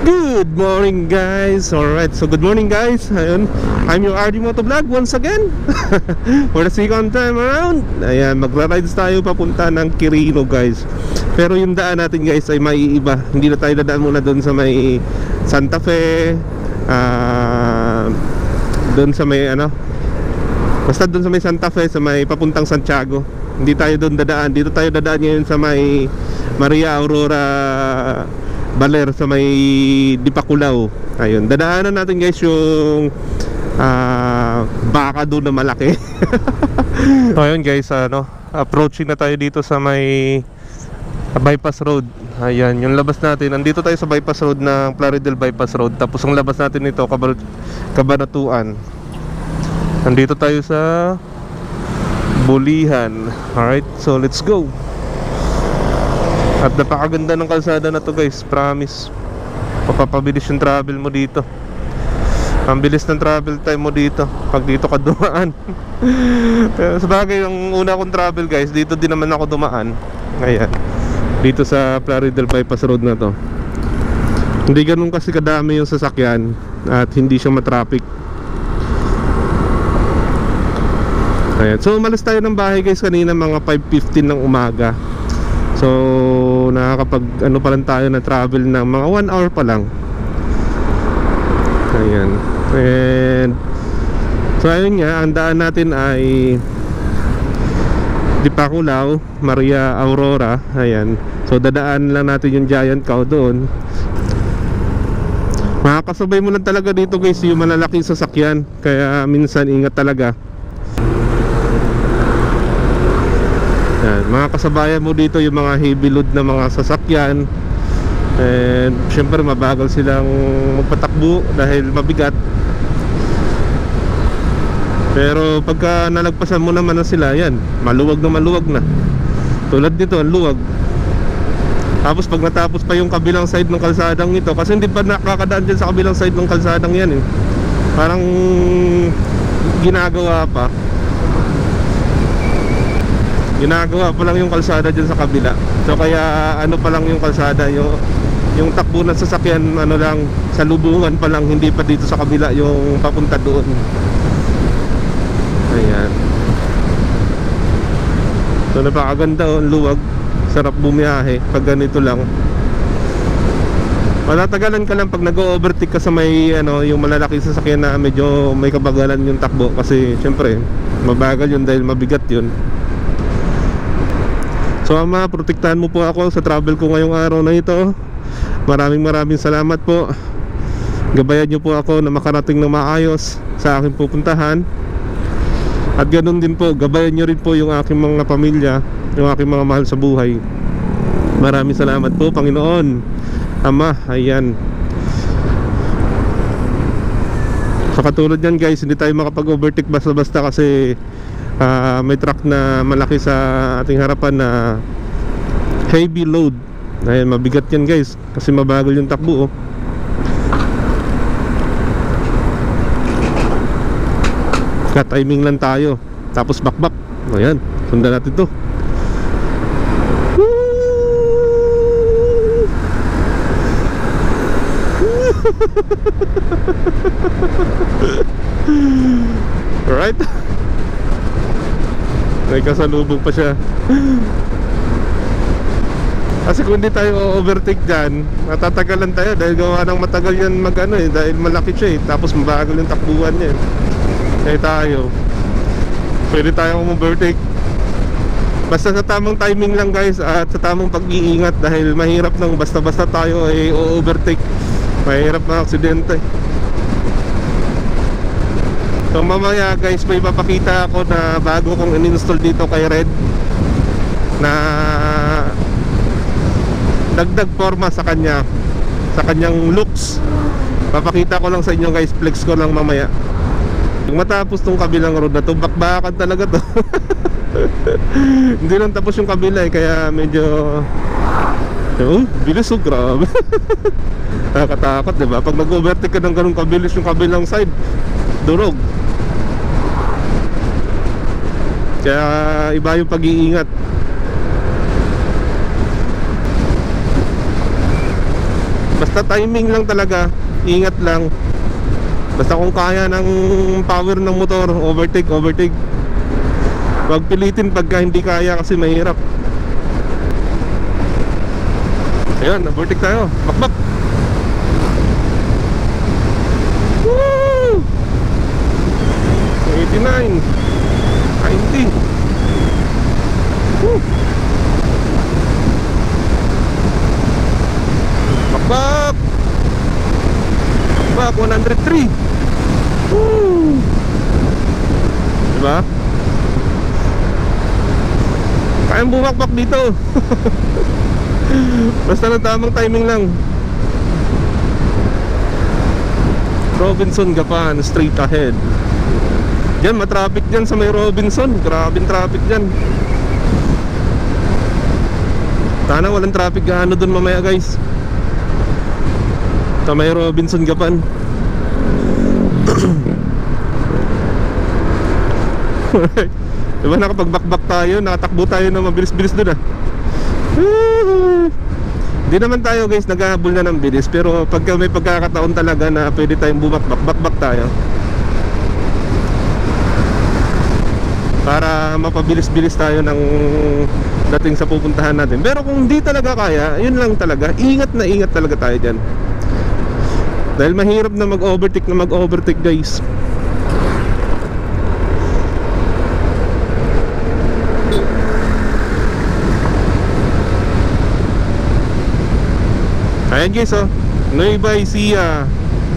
Good morning guys. Alright, so good morning guys. Ayun, I'm your RD Motovlog once again. For the second time around. Ayan, magra-rides tayo papunta ng Quirino guys. Pero yung daan natin guys ay maiiba. Hindi na tayo dadaan muna doon sa may Santa Fe, doon sa may basta doon sa may Santa Fe, sa may papuntang Santiago. Hindi tayo doon dadaan. Dito tayo dadaan ngayon sa may Maria Aurora Baler, sa may Dipakulaw. Ayun, dadaanan natin guys yung baka doon na malaki. So ayun guys, approaching na tayo dito sa may bypass road. Ayan, yung labas natin, andito tayo sa bypass road ng Plaridel Bypass Road. Tapos ang labas natin nito, Cabanatuan. Nandito tayo sa Bulihan. Alright, so let's go. At napakaganda ng kalsada na to guys, promise. Papapabilis yung travel mo dito. Ang bilis ng travel time mo dito pag dito ka dumaan. Pero sabagay, yung una kong travel guys, dito din naman ako dumaan. Ayan, dito sa Plaridel Bypass Road na to. Hindi ganun kasi kadami yung sasakyan at hindi siya matraffic. Ayan, so umalis tayo ng bahay guys kanina mga 5:15 ng umaga. So nakakapag pa lang tayo na travel ng mga 1 hour pa lang. Ayan. And so ayun nga, ang daan natin ay Dipakulaw, Maria Aurora. Ayan. So dadaan lang natin yung Giant Cow doon. Makakasabay mo lang talaga dito guys yung malalaking sasakyan. Kaya minsan ingat talaga. Yan, mga kasabayan mo dito yung mga heavy load na mga sasakyan. And syempre mabagal silang magpatakbo dahil mabigat. Pero pagka nalagpasan mo naman na sila, yan, maluwag na. Tulad dito, ang luwag. Tapos pag natapos pa yung kabilang side ng kalsadang ito, kasi hindi pa nakakadaan dyan sa kabilang side ng kalsadang yan parang ginagawa pa lang yung kalsada dyan sa kabila. So kaya pa lang yung kalsada, yung takbo ng sasakyan lang, sa lubungan pa lang, hindi pa dito sa kabila yung papunta doon. Ayan. So napakaganda, luwag. Sarap bumiyahe pag ganito lang. Matatagalan ka lang pag nag-overtake ka sa may yung malalaking sasakyan na medyo may kabagalan yung takbo. Kasi syempre mabagal yun dahil mabigat yun. So ama, protektahan mo po ako sa travel ko ngayong araw na ito. Maraming salamat po. Gabayan niyo po ako na makarating ng maayos sa aking pupuntahan. At ganoon din po, gabayan niyo rin po yung aking mga pamilya, yung aking mga mahal sa buhay. Maraming salamat po, Panginoon Ama. Ayan. So katulad yan guys, hindi tayo makapag-overtake basta-basta kasi may truck na malaki sa ating harapan na heavy load. Ayan, mabigat yan guys kasi mabagal yung takbo. Ka-timing lang tayo, tapos bakbak. Ayan, sundan natin to. Alright. May kasalubong pa siya. Kasi kung hindi tayo overtake dyan, matatagalan tayo dahil gawa ng matagal yan dahil malaki siya tapos mabagal yung takbuhan niya. Kaya tayo, pwede tayong overtake basta sa tamang timing lang guys, at sa tamang pag-iingat. Dahil mahirap nang basta-basta tayo ay overtake. Mahirap na aksidente. So mamaya guys, may papakita ako na bago kong in-install dito kay Red na dagdag forma sa kanyang looks. Papakita ko lang sa inyo guys, flex ko lang mamaya. Kung matapos tong kabilang road na to, bakbakan talaga to. Hindi lang tapos yung kabila kaya medyo bilis, grabe. Nakakatakot, diba? Pag nag-overtake ka ng ganun kabilis yung kabilang side, durog. Kaya iba yung pag-iingat. Basta timing lang talaga, ingat lang. Basta kung kaya ng power ng motor, overtake. Huwag pilitin pagka hindi kaya kasi mahirap. Ayun, overtake tayo. Bakbak. Woo! 89, 90. Woo! Bakbak. Bakbak, 103. Woo! Diba? Kayang bumakbak dito. Basta ng tamang timing lang. Robinson Gapan, straight ahead. Diyan, matraffic dyan sa may Robinson. Grabing traffic dyan. Sana walang traffic gaano dun mamaya guys, sa may Robinson Gapan. Diba nakapagbakbak tayo, nakatakbo tayo na mabilis-bilis dun ah. Di naman tayo guys naghahabol na ng bilis, pero pagka may pagkakataon talaga na pwede tayong bumakbak tayo para mapabilis-bilis tayo ng dating sa pupuntahan natin. Pero kung hindi talaga kaya, yun lang talaga, ingat talaga tayo dyan. Dahil mahirap na mag-overtake guys. Ayan guys oh, Nueva Ecija,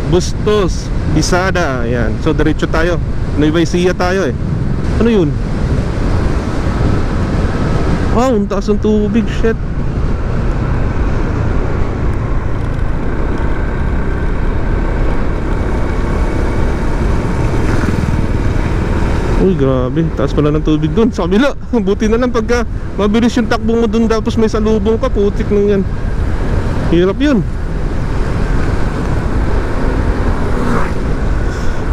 Bustos, Bisada. Ayan, so diretso tayo, Nueva Ecija tayo eh. Ano yun? Wow, ang taas ng tubig, shit. Uy, grabe, taas pala ng tubig dun sa kabila. Buti na lang pagka mabilis yung takbo mo dun, tapos may salubong ka, putik nang yan. Hirap yun.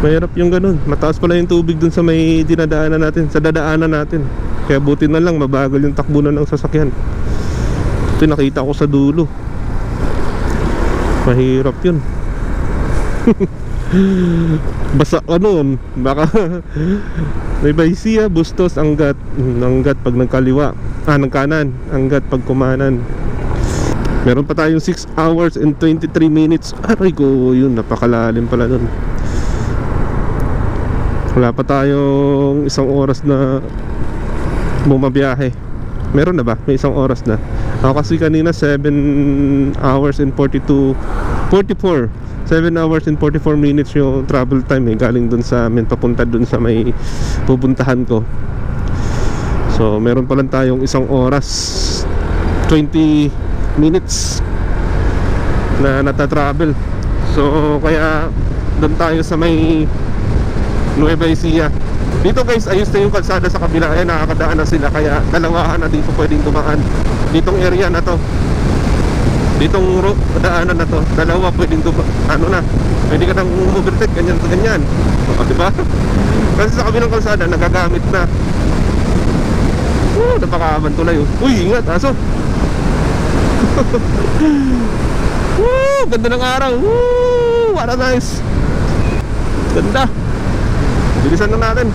Mahirap yung ganun. Mataas pala yung tubig dun sa may dinadaanan natin, sa dadaanan natin. Kaya buti na lang mabagal yung takbo na ng sasakyan. Ito nakita ko sa dulo. Mahirap yun. Basa ano, baka Nueva Ecija, Bustos, Angat pag nagkaliwa, ng kanan, Angat pag kumanan. Meron pa tayong 6 hours and 23 minutes. Aray ko, yun, napakalalim pala dun. Wala pa tayong isang oras na bumabiyahe. Meron na ba? May isang oras na. Ako kasi kanina 7 hours and 44 7 hours and 44 minutes yung travel time eh, galing dun sa amin papunta dun sa may pupuntahan ko. So meron pa lang tayong isang oras 20 minutes na nata-travel. So kaya doon tayo sa may Nueva Ecija. Dito guys, ayos na yung kalsada sa kabila. Ayan, nakakadaan na sila, kaya dalawahan na dito pwedeng dumaan. Ditong area na to, ditong daanan na to, dalawa pwedeng ano na, pwede ka nang overtake, ganyan. O, diba? Kasi sa kabilang kalsada nagagamit na. Napakahaman tulay oh. Uy, ingat, aso. Ganda ng araw. What a nice. Ganda. Bilisan na natin.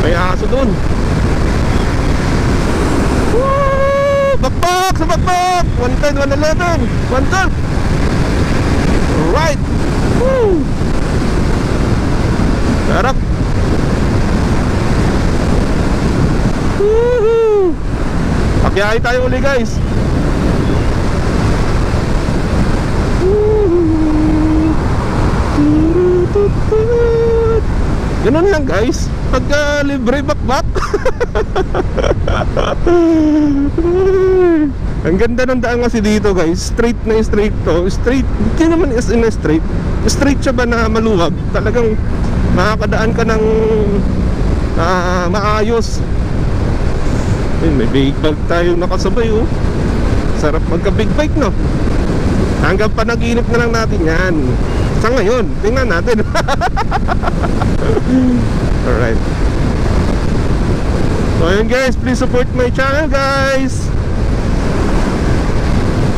May aso dun. Bakbak sa bakbak. 110, 111, 112. Alright. Harap. Pakiyahe tayo uli guys. Ganun lang guys, pagka libre bakbak. Ang ganda ng daan kasi dito guys. Straight na straight to. Straight, hindi naman is in a straight. Straight siya ba na maluwag? Talagang makakadaan ka ng maayos. May big bike tayo nakasabay oh. Sarap magka big bike no. Hanggang panaginip na lang natin yan. Sa ngayon, tingnan natin. Alright. So ayun guys, please support my channel guys.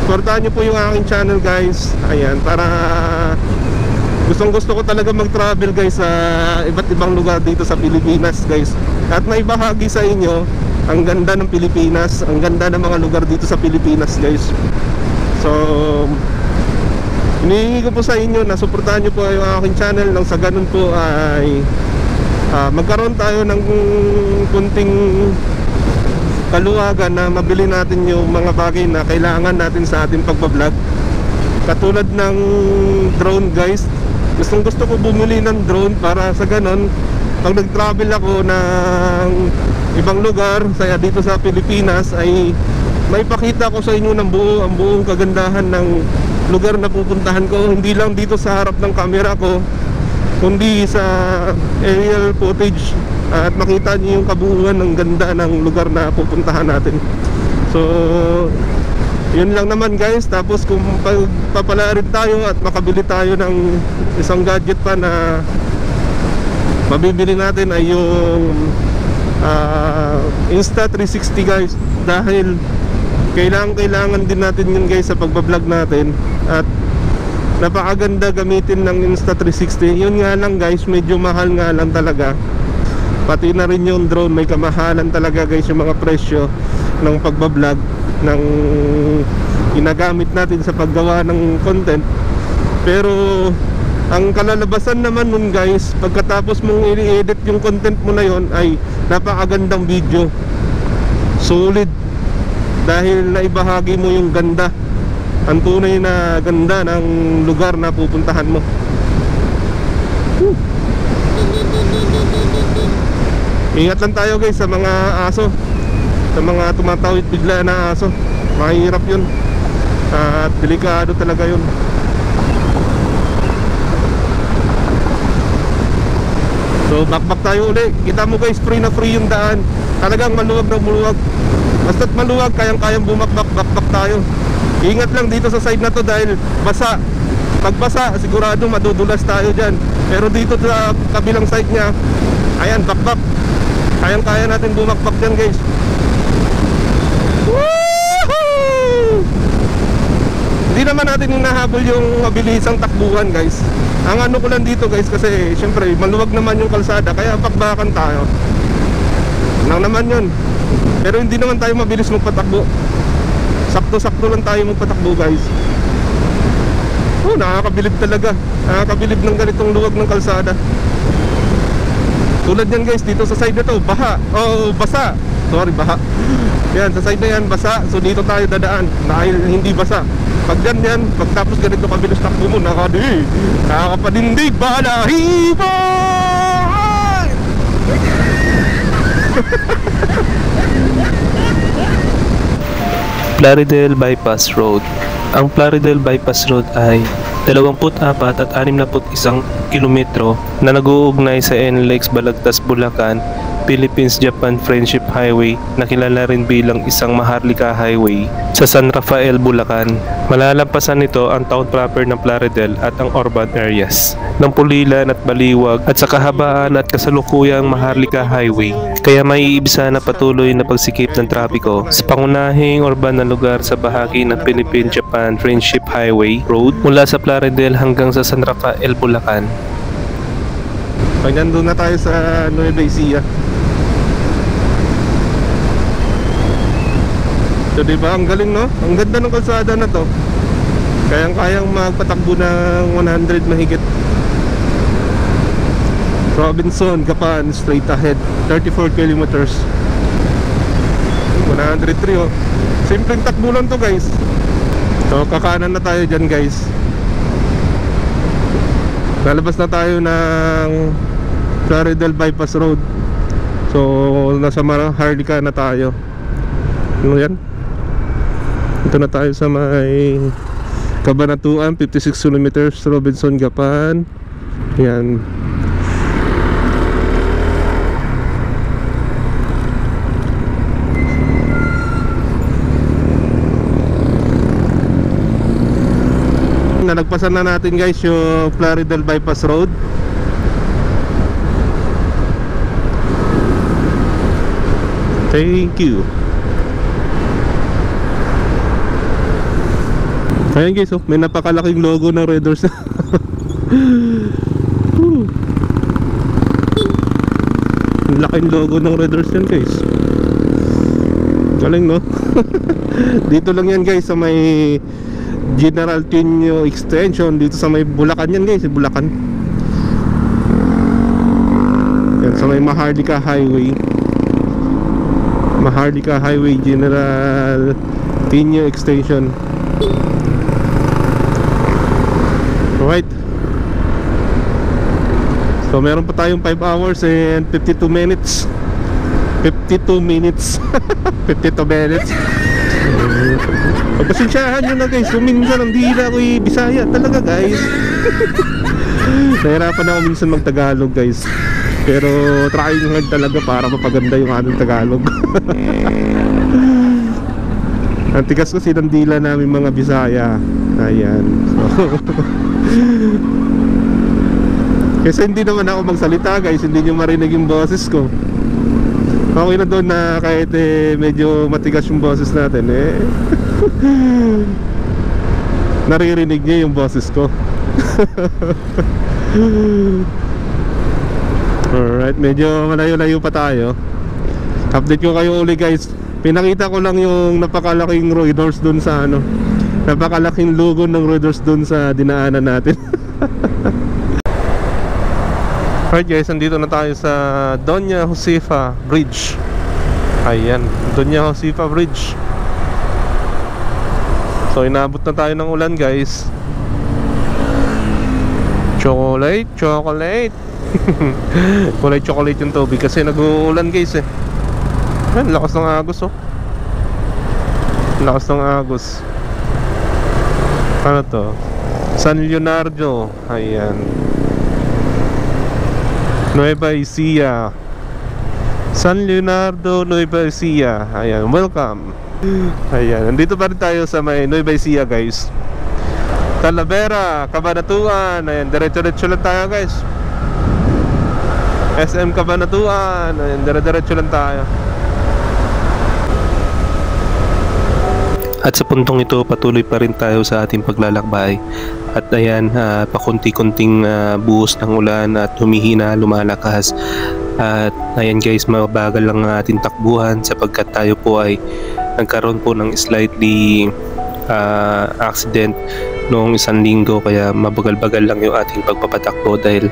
Supportahan nyo po yung aking channel guys. Ayan, para gustong gusto ko talaga mag-travel guys sa iba't ibang lugar dito sa Pilipinas guys. At may bahagi sa inyo ang ganda ng Pilipinas, ang ganda ng mga lugar dito sa Pilipinas guys. So hinihingi ko po sa inyo na suportahan nyo po yung aking channel, nang sa ganun po ay magkaroon tayo ng kunting kaluwagan na mabili natin yung mga bagay na kailangan natin sa ating pagbablog. Katulad ng drone guys, gustong gusto ko bumili ng drone para sa ganun pag nag-travel ako ng ibang lugar saya dito sa Pilipinas ay may pakita ko sa inyo ng ang buong kagandahan ng lugar na pupuntahan ko, hindi lang dito sa harap ng camera ko kundi sa aerial footage, at makita niyo yung kabuuan ng ganda ng lugar na pupuntahan natin. So yun lang naman guys. Tapos kung pagpapala rin tayo at makabili tayo ng isang gadget pa na mabibili natin ay yung Insta360 guys, dahil kailangan din natin yun guys sa pagbablog natin. At napakaganda gamitin ng Insta360. Yun nga lang guys, medyo mahal nga lang talaga. Pati na rin yung drone, may kamahalan talaga guys yung mga presyo ng pagbablog, ng ginagamit natin sa paggawa ng content. Pero ang kalalabasan naman nun guys, pagkatapos mong i-edit yung content mo na yon, ay napakagandang video, solid, dahil naibahagi mo yung ganda, ang tunay na ganda ng lugar na pupuntahan mo. Ingat lang tayo guys sa mga aso, sa mga tumatawid bigla na aso. Mahirap yun at delikado talaga yun. So backpack tayo uli. Kita mo guys, free na free yung daan. Talagang maluwag na maluwag. Basta't maluwag, kayang bumakbak, backpack tayo. Ingat lang dito sa side na to dahil basa. Pag basa, sigurado madudulas tayo dyan. Pero dito sa kabilang side nya, ayan, backpack. Kayang-kaya natin bumakbak dyan guys. Woohoo! Hindi naman natin hinahabol yung mabilisang takbuhan guys. Ang ano ko lang dito guys, kasi syempre maluwag naman yung kalsada, kaya bakbakan tayo. Nang naman yun. Pero hindi naman tayo mabilis magpatakbo. Sakto-sakto lang tayo magpatakbo guys. Oh, nakakabilib talaga. Nakakabilib ng ganitong luwag ng kalsada. Tulad yan guys, dito sa side na to, baha. Oh, basa. Sorry, baha. Yan, sa side na yan, basa. So dito tayo dadaan dahil hindi basa. Pag yan, pagtapos ganito kabilis takbo mo, nakakapanindig, balahiboy! Plaridel Bypass Road. Ang Plaridel Bypass Road ay 24 at 61 kilometro na nag-uugnay sa NLEX Balagtas, Bulacan, Philippines-Japan Friendship Highway na kilala rin bilang isang Maharlika Highway sa San Rafael, Bulacan. Malalampasan nito ang town proper ng Plaridel at ang urban areas ng Pulilan at Baliwag at sa kahabaan at kasalukuyang Maharlika Highway. Kaya may iibsa na patuloy na pagsikip ng trapiko sa pangunahing urban na lugar sa bahagi ng Philippine-Japan Friendship Highway Road mula sa Plaridel hanggang sa San Rafael, Bulacan. Pag nandun na tayo sa Nueva Ecija. So diba, ang galing no? Ang ganda ng kalsada na to. Kayang-kayang magpatakbo ng 100 mahigit. Robinson, Gapan, straight ahead, 34 kilometers. 103 oh. Simpleng takbo lang to guys. So kakanan na tayo dyan guys. Lalabas na tayo ng Plaridel Bypass Road. So nasa Maharlika na tayo. Ano yan? Ito na tayo sa may Cabanatuan, 56 kilometers, Robinson, Gapan. Yan. Nalagpasan na natin guys yung Plaridel Bypass Road. Thank you. Ayan guys, oh, may napakalaking logo ng Raiders. Ang laking logo ng Raiders yan guys. Galing no? Dito lang yan guys sa may General Tinio Extension. Dito sa may Bulacan yan guys, Bulacan. Yan, sa may Maharlika Highway. Maharlika Highway, General Tinio Extension. Alright. So meron pa tayong 5 hours and 52 minutes. 52 minutes. 52 minutes. Pagpasensyahan nyo na guys, minsan ang dila ko Bisaya talaga guys. Nahirapan ako minsan mag-Tagalog guys. Pero trying hard talaga para mapaganda yung ating Tagalog. Ang tigas kasi ng dila namin mga Bisaya. Ayan. So kasi hindi naman ako magsalita guys, hindi nyo marinig yung boses ko. Okay na doon na kahit medyo matigas yung boses natin naririnig niya yung boses ko. Alright, medyo malayo-layo pa tayo. Update ko kayo uli guys. Pinakita ko lang yung napakalaking Raiders doon sa ano, napakalaking logo ng Raiders doon sa dinaanan natin. Alright guys, nandito na tayo sa Doña Josefa Bridge. Ayan, Doña Josefa Bridge. So inabot na tayo ng ulan guys. Chocolate, chocolate. Kulay chocolate yung tubig kasi nag-uulan guys eh. Ayan, lakas ng agos oh. Lakas ng agos. Ano to? San Leonardo. Ayan, Nueva Ecija. San Leonardo, Nueva Ecija. Ayan, welcome. Ayan, nandito pa rin tayo sa may Nueva Ecija guys. Talavera, Cabanatuan. Ayan, diretso-diretso lang tayo guys. SM Cabanatuan. Ayan, diretso lang tayo. At sa puntong ito, patuloy pa rin tayo sa ating paglalakbay. At ayan, pakunti-kunting buhos ng ulan at humihina, lumalakas. At ayan guys, mabagal lang ang ating takbuhan sapagkat tayo po ay nagkaroon po ng slightly accident noong isang linggo. Kaya mabagal-bagal lang yung ating pagpapatakbo dahil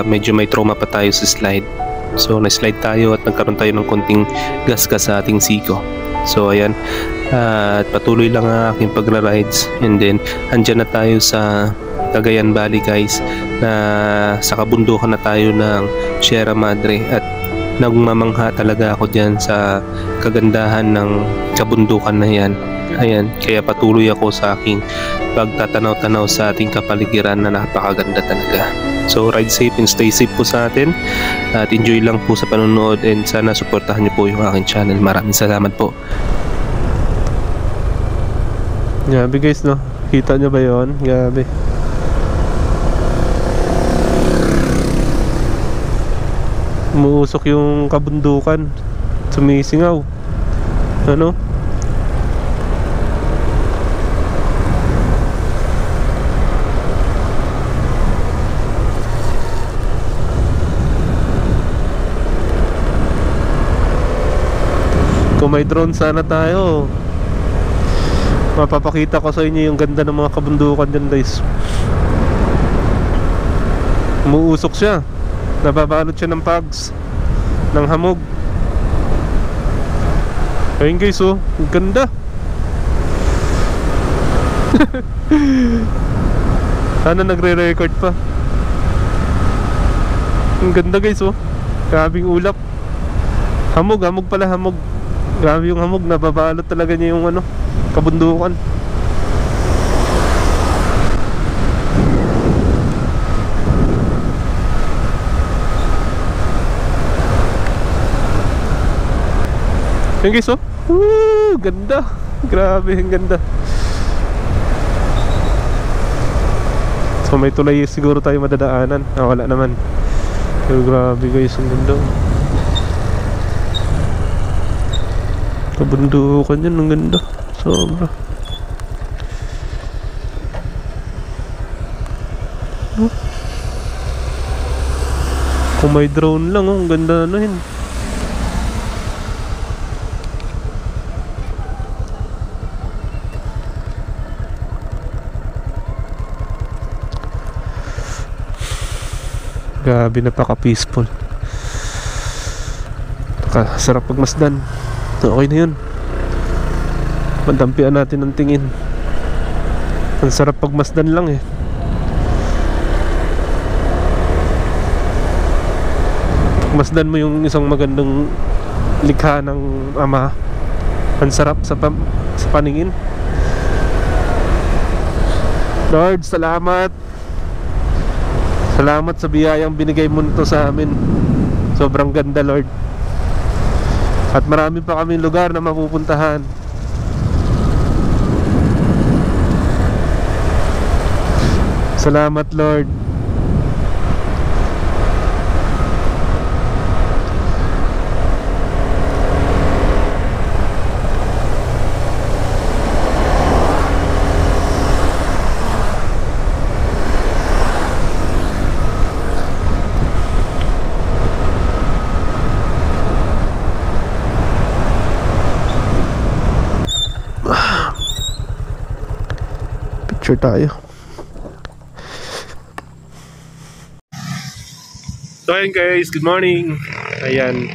medyo may trauma pa tayo sa slide. So na-slide tayo at nagkaroon tayo ng konting gasgas sa ating siko. So ayan, at patuloy lang ang aking pagra-rides. And then andyan na tayo sa Cagayan Valley guys, na sa kabundukan na tayo ng Sierra Madre. At nagmamangha talaga ako dyan sa kagandahan ng kabundukan na yan. Ayan, kaya patuloy ako sa aking pagtatanaw-tanaw sa ating kapaligiran na napakaganda talaga. So ride safe and stay safe po sa atin. At enjoy lang po sa panonood. And sana suportahan niyo po yung aking channel. Maraming salamat po. Grabe guys no, kita nyo ba yun? Grabe. Umuusok yung kabundukan, sumisingaw. Ano? Kung may drone sana tayo, mapapakita ko sa inyo yung ganda ng mga kabundukan dyan guys. Umuusok siya, nababalot siya ng pags, ng hamog. Ayun guys oh, ang ganda. Sana nagre-record pa. Ang ganda guys oh, grabing ulap. Hamog, hamog pala, hamog. Grabe yung hamog, nababalot talaga niya yung ano, kabundukan. Yung guys oh, ganda. Grabe, ang ganda. So may tulay siguro tayo madadaanan. Wala naman. Pero grabe guys, ang ganda. Kabundukan yan, ang ganda. Sobra. Kung may drone lang, ang ganda na yun. Grabe, napaka-peaceful. Sarap pagmasdan. Okay na yun. Madampian natin ang tingin. Ang sarap pagmasdan lang eh. Pagmasdan mo yung isang magandang likha ng Ama. Ang sarap sa paningin. Lord, salamat. Salamat sa biyayang binigay mo nito sa amin. Sobrang ganda, Lord. At marami pa kaming lugar na mapupuntahan. Salamat, Lord. Picture tayo. So ayun guys, good morning. Ayan.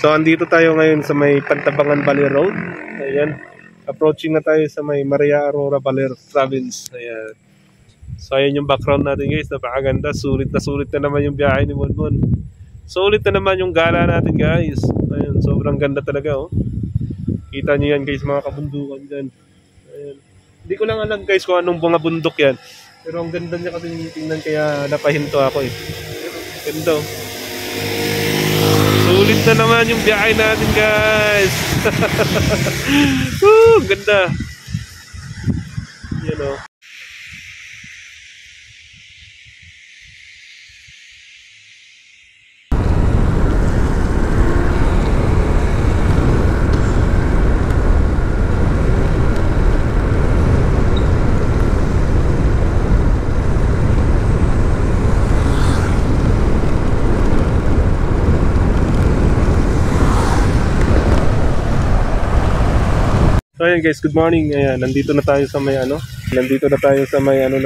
So andito tayo ngayon sa may Pantabangan Baler Road. Ayan. Approaching na tayo sa may Maria Aurora Baler Province. Ayan. So ayan yung background natin guys, napakaganda. Sulit na naman yung biyahe ni Monmon. Sulit na naman yung gala natin guys. Ayan, sobrang ganda talaga oh. Kita nyo yan guys, mga kabundukan dyan. Ayan. Hindi ko lang alam guys kung anong mga bundok yan. Pero ang ganda niya kasi tingnan, kaya napahinto ako eh. Ganda oh. Sulit na naman yung biyahe natin guys. Woo, ganda. Yan oh. So ayan guys, good morning. Ayan, nandito na tayo sa may ng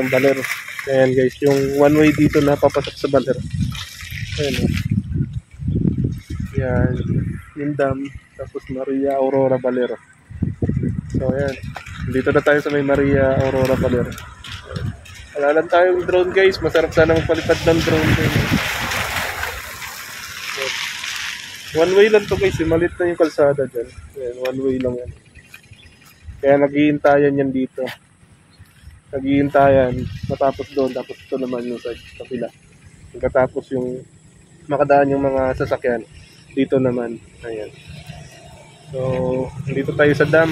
Baler. Ayan guys, yung one way dito na papasok sa Baler. Ayan oh. Ayan, yung dam, tapos Maria Aurora Baler. So ayan, dito na tayo sa may Maria Aurora Baler. Wala lang tayong drone guys, masarap sana magpalipad ng drone din. One way lang to guys, malit na yung kalsada dyan. Ayan, one way lang yan. Kaya naghihintayan yan dito. Naghihintayan, matapos doon, tapos ito naman yung sa kapila. Pagkatapos yung makadaan yung mga sasakyan, dito naman. Ayan. So, dito tayo sa dam.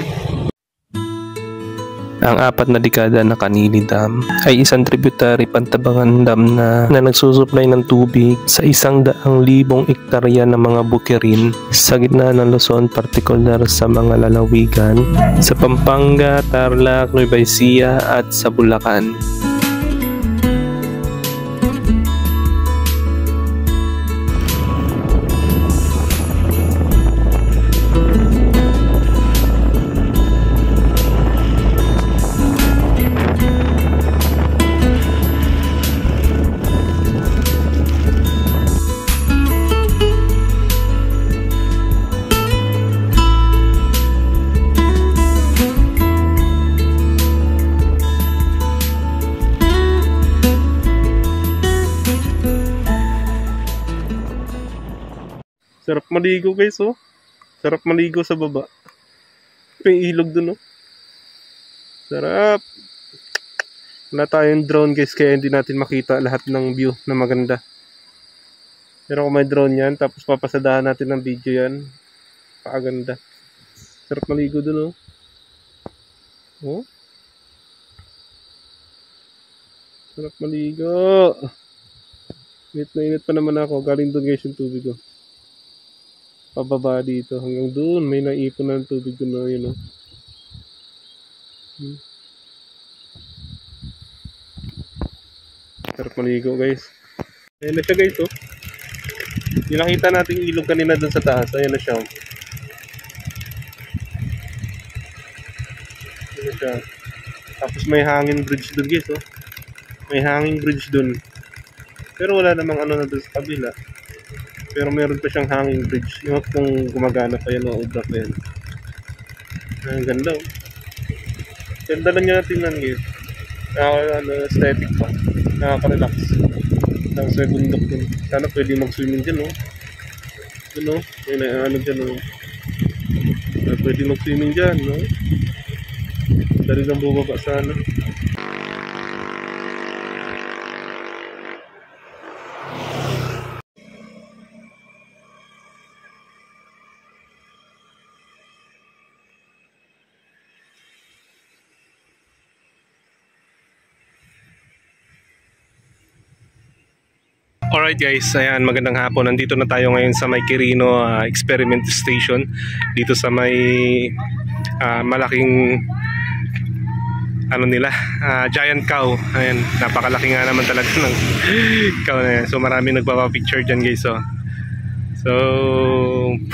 Ang 4 na dekada na Kanili Dam ay isang tributary Pantabangan Dam na nagsusupply ng tubig sa 100,000 ektarya ng mga bukirin sa gitna ng Luzon, partikular sa mga lalawigan sa Pampanga, Tarlac, Nueva Ecija at sa Bulacan. Sarap maligo guys oh. Sarap maligo sa baba. May ilog dun oh. Sarap. Wala tayong drone guys, kaya hindi natin makita lahat ng view na maganda. Pero kung may drone yan, tapos papasadahan natin ng video yan, pakaganda. Sarap maligo dun oh. Oh. Sarap maligo. Init na init pa naman ako. Galing dun guys yung tubig oh. Pababa dito hanggang doon may naipon na ng tubig doon na yun, oh. Sarap maligo guys. Ayan na siya guys, oh. Yung nakita natin ilog kanina doon sa taas, ayan na siya, oh. Ayan na siya. Tapos may hanging bridge doon guys, oh. May hanging bridge doon. Pero wala namang ano na doon sa kabila. Pero meron pa siyang hanging bridge. Yung kung gumagana pa yan o obra pa yan. Ang ganda, oh. Ganda lang niya tingnan guys. Aesthetic pa. Nakaka-relax. Tapos may bundok dun. Sana pwede mag-swimming dyan, oh. Yun, oh. May ano dyan, oh. Pwede mag-swimming dyan, no? Dali lang bubaba sana. Alright guys, ayan, magandang hapon. Nandito na tayo ngayon sa may Quirino Experiment Station. Dito sa may malaking ano nila, giant cow. Ayan, napakalaki nga naman talaga ng cow na yan. So marami nagpapapicture dyan guys, oh. So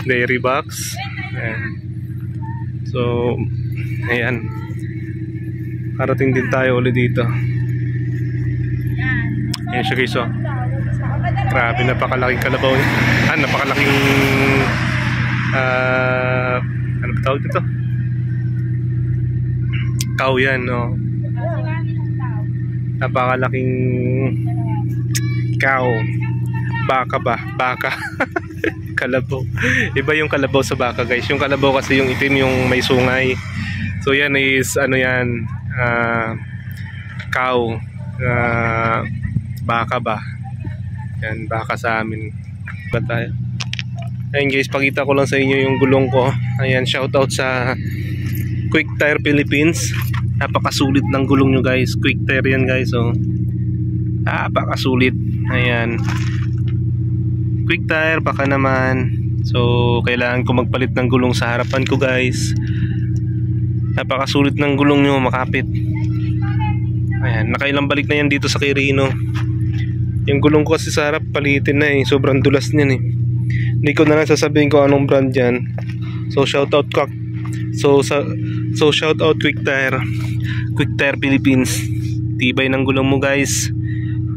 dairy box. Ayan. So ayan, parating din tayo ulit dito. Ayan siya guys, oh. Grabe, napakalaking kalabaw niya. Napakalaking ano ba tawag dito? Cow yan, no? Napakalaking cow. Baka ba? Baka. Kalabaw. Iba yung kalabaw sa baka guys. Yung kalabaw kasi yung itim, yung may sungay. So yan is ano yan, cow. Baka ba? Yan, baka sa amin. Ba tayo? Ayun guys, pakita ko lang sa inyo yung gulong ko. Ayan, shoutout sa Quick Tire Philippines. Napakasulit ng gulong nyo guys. Quick Tire yan guys, oh. Napakasulit. Ayan. Quick Tire, baka naman. So, kailangan ko magpalit ng gulong sa harapan ko guys. Napakasulit ng gulong nyo, makapit. Ayan, nakailang balik na yan dito sa Quirino. Yung gulong ko kasi sa harap palitin na, eh. Sobrang dulas niyan, eh. Hindi ko na lang sasabihin ko anong brand yan. So shoutout ko. So shoutout Quick Tire. Quick Tire Philippines. Tibay ng gulong mo guys.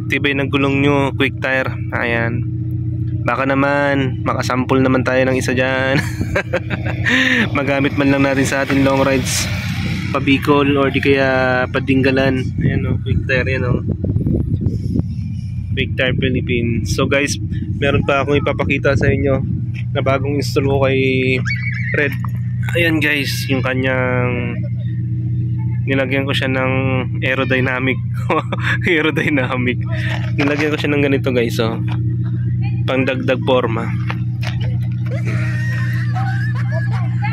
Tibay ng gulong nyo, Quick Tire. Ayan. Baka naman makasample naman tayo ng isa dyan. Magamit man lang natin sa ating long rides, pa Bicol or di kaya pa Dingalan. Ayan, oh, Quick Tire yan, oh. Quick Tire Philippines. So guys, meron pa akong ipapakita sa inyo na bagong install ko kay Red. Ayan guys, yung kanyang nilagyan ko siya ng aerodynamic. Aerodynamic. Nilagyan ko siya ng ganito guys, oh. Pangdagdag forma.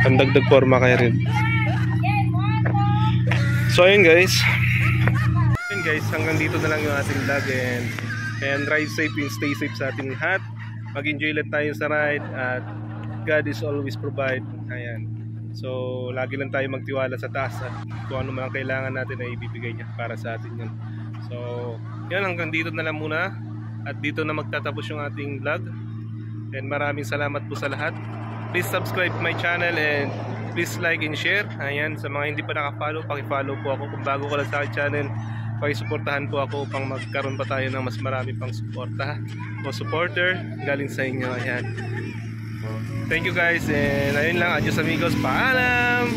Pangdagdag forma kay Red. So ayun guys. Ayun guys, hanggang dito na lang yung ating vlog, and ride safe and stay safe sa ating lahat. Mag-enjoy lang tayo sa ride at God is always provide. Ayan. So lagi lang tayo magtiwala sa taas at kung ano man ang kailangan natin ay ibibigay niya para sa atin yun. So yan, hanggang dito na lang muna. At dito na magtatapos yung ating vlog. And maraming salamat po sa lahat. Please subscribe to my channel and please like and share. Ayan, sa mga hindi pa naka-follow, paki-follow po ako. Kung bago ka lang sa aking channel, paki-suportahan po ako upang magkaroon pa tayo ng mas marami pang suporta o supporter galing sa inyo. Ayan. Thank you guys, and ayun lang, adios amigos, paalam!